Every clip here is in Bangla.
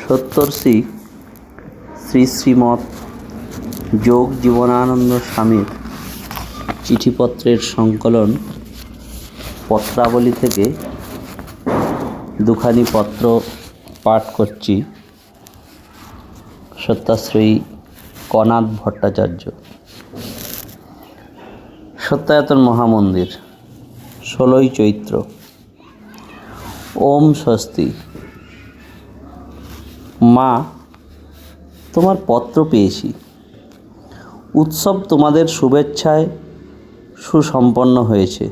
সত্তর্ষি শ্রী শ্রীমৎ যোগ জীবনানন্দ স্বামীর চিঠিপত্রের সংকলন পত্রাবলী থেকে দুখানি পত্র পাঠ করছি। সত্যাশ্রয়ী কনাদ ভট্টাচার্য। সত্যায়তন মহামন্দির, 16ই চৈত্র। ওম স্বস্তি। মা, তোমার পত্র পেয়েছি। উৎসব তোমাদের শুভেচ্ছায় সুসম্পন্ন হয়েছে।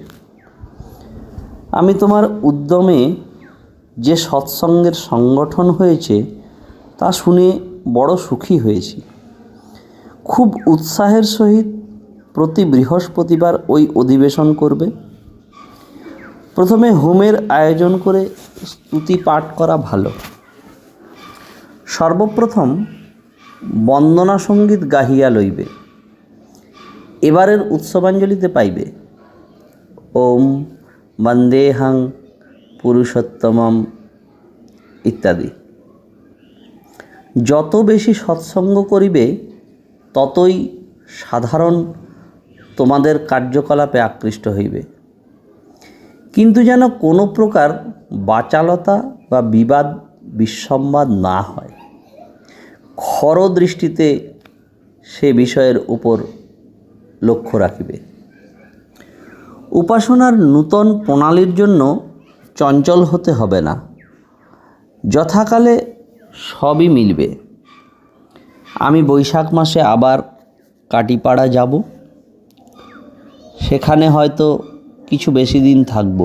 আমি তোমার উদ্যমে যে সৎসঙ্গের সংগঠন হয়েছে তা শুনে বড় সুখী হয়েছি। খুব উৎসাহের সহিত প্রতি বৃহস্পতিবার ওই অধিবেশন করবে। প্রথমে হোমের আয়োজন করে স্তুতি পাঠ করা ভালো। সর্বপ্রথম বন্দনা সঙ্গীত গাহিয়া লইবে। এবারের উৎসবাঞ্জলিতে পাইবে ওম বন্দেহং পুরুষোত্তমম ইত্যাদি। যত বেশি সৎসঙ্গ করিবে ততই সাধারণ তোমাদের কার্যকলাপে আকৃষ্ট হইবে। কিন্তু যেন কোনো প্রকার বাচালতা বা বিবাদ বিসম্বাদ না হয়, খর দৃষ্টিতে সে বিষয়ের উপর লক্ষ্য রাখিবে। উপাসনার নূতন প্রণালীর জন্য চঞ্চল হতে হবে না। যথাকালে সবই মিলবে। আমি বৈশাখ মাসে আবার কাটিপাড়া যাব। সেখানে হয়তো কিছু বেশি দিন থাকব।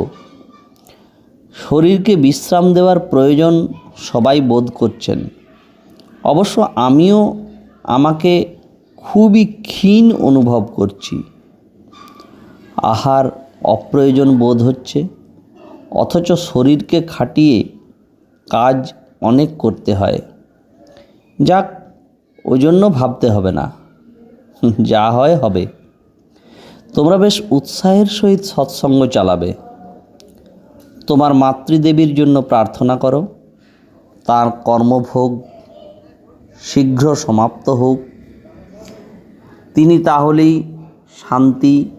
শরীরকে বিশ্রাম দেওয়ার প্রয়োজন সবাই বোধ করছেন। অবশ্য আমিও আমাকে খুবই ক্ষীণ অনুভব করছি। আহার অপ্রয়োজন বোধ হচ্ছে, অথচ শরীরকে খাটিয়ে কাজ অনেক করতে হয়। যাক, ওই জন্য ভাবতে হবে না, যা হয় হবে। তোমরা বেশ উৎসাহের সহিত সৎসঙ্গ চালাবে। তোমার মাতৃদেবীর জন্য প্রার্থনা করো, তার কর্মভোগ শীঘ্র সমাপ্ত হোক। তিনি তাহলেই শান্তি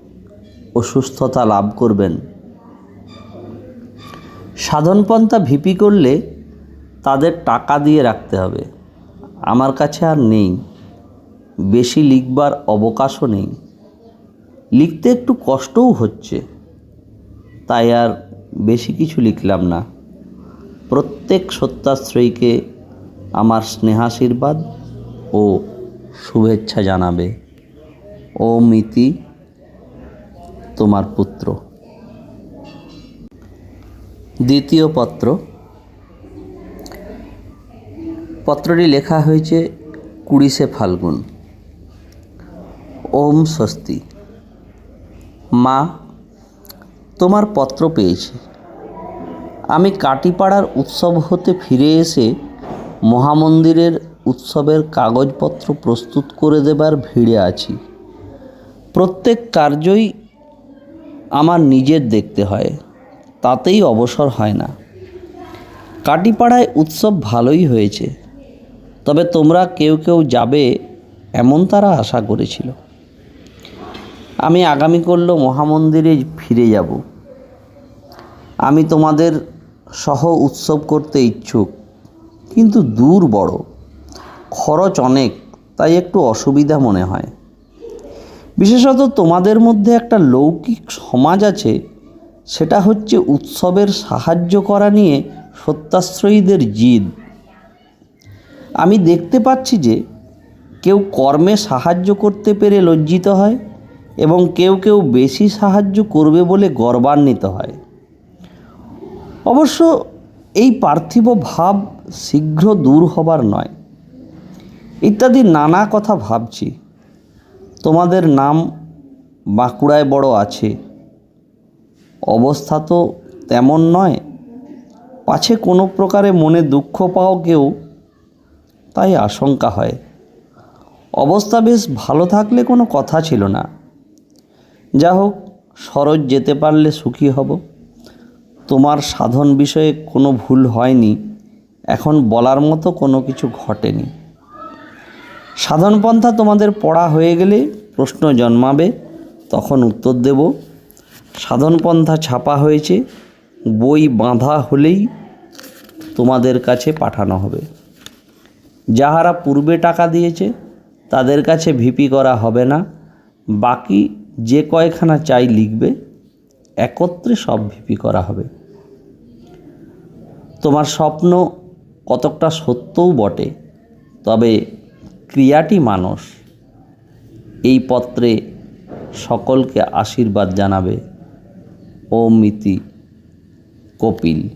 ও সুস্থতা লাভ করবেন। সাধনপন্থা ভিপি করলে তাদের টাকা দিয়ে রাখতে হবে। আমার কাছে আর নেই, বেশি লিখবার অবকাশও নেই। লিখতে একটু কষ্টও হচ্ছে, তাই আর বেশি কিছু লিখলাম না। প্রত্যেক সত্যাশ্রয়ীকে আমার স্নেহাশীর্বাদ ও শুভেচ্ছা জানাবে। ওম ইতি, তোমার পুত্র। দ্বিতীয় পত্র। পত্রটি লেখা হয়েছে 20শে ফাল্গুন। ওম স্বস্তি। মা, তোমার পত্র পেয়েছি। আমি কাটিপাড়ার উৎসব হতে ফিরে এসে মহামন্দিরের উৎসবের কাগজপত্র প্রস্তুত করে দেবার ভিড়ে আছি। প্রত্যেক কার্যই আমার নিজের দেখতে হয়, তাতেই অবসর হয় না। কাটিপাড়ায় উৎসব ভালোই হয়েছে, তবে তোমরা কেউ কেউ যাবে এমন তারা আশা করেছিল। আমি আগামীকাল মহামন্দিরে ফিরে যাব। আমি তোমাদের সহ উৎসব করতে ইচ্ছুক, কিন্তু দূর বড়, খরচ অনেক, তাই একটু অসুবিধা মনে হয়। বিশেষত তোমাদের মধ্যে একটা লৌকিক সমাজ আছে, সেটা হচ্ছে উৎসবের সাহায্য করা নিয়ে সত্যাশ্রয়ীদের জিদ। আমি দেখতে পাচ্ছি যে কেউ কর্মে সাহায্য করতে পেরে লজ্জিত হয় এবং কেউ কেউ বেশি সাহায্য করবে বলে গর্বান্বিত হয়। অবশ্য এই পার্থিব ভাব শীঘ্র দূর হবার নয়। ইত্যাদি নানা কথা ভাবছি। তোমাদের নাম বাঁকুড়ায় বড় আছে। অবস্থা তো তেমন নয়, পাছে কোনো প্রকারে মনে দুঃখ পাও কেউ, তাই আশঙ্কা হয়। অবস্থা বেশ ভালো থাকলে কোনো কথা ছিল না। যা হোক, সরোজ যেতে পারলে সুখী হব। তোমার সাধন বিষয়ে কোনো ভুল হয়নি এখন বলার মতো কোনো কিছু ঘটেনি। সাধনপন্থা তোমাদের পড়া হয়ে গেলে প্রশ্ন জন্মাবে, তখন উত্তর দেব। সাধনপন্থা ছাপা হয়েছে, বই বাঁধা হলেই তোমাদের কাছে পাঠানো হবে। যাহারা পূর্বে টাকা দিয়েছে তাদের কাছে ভিপি করা হবে না, বাকি যে কয়খানা চাই লিখবে, একত্রে সব ভিপি করা হবে। তোমার স্বপ্ন কতকটা সত্যও বটে, তবে ক্রিয়াটি মানুষ। এই পত্রে সকলকে আশীর্বাদ জানাবে। ওম ইতি কপিল।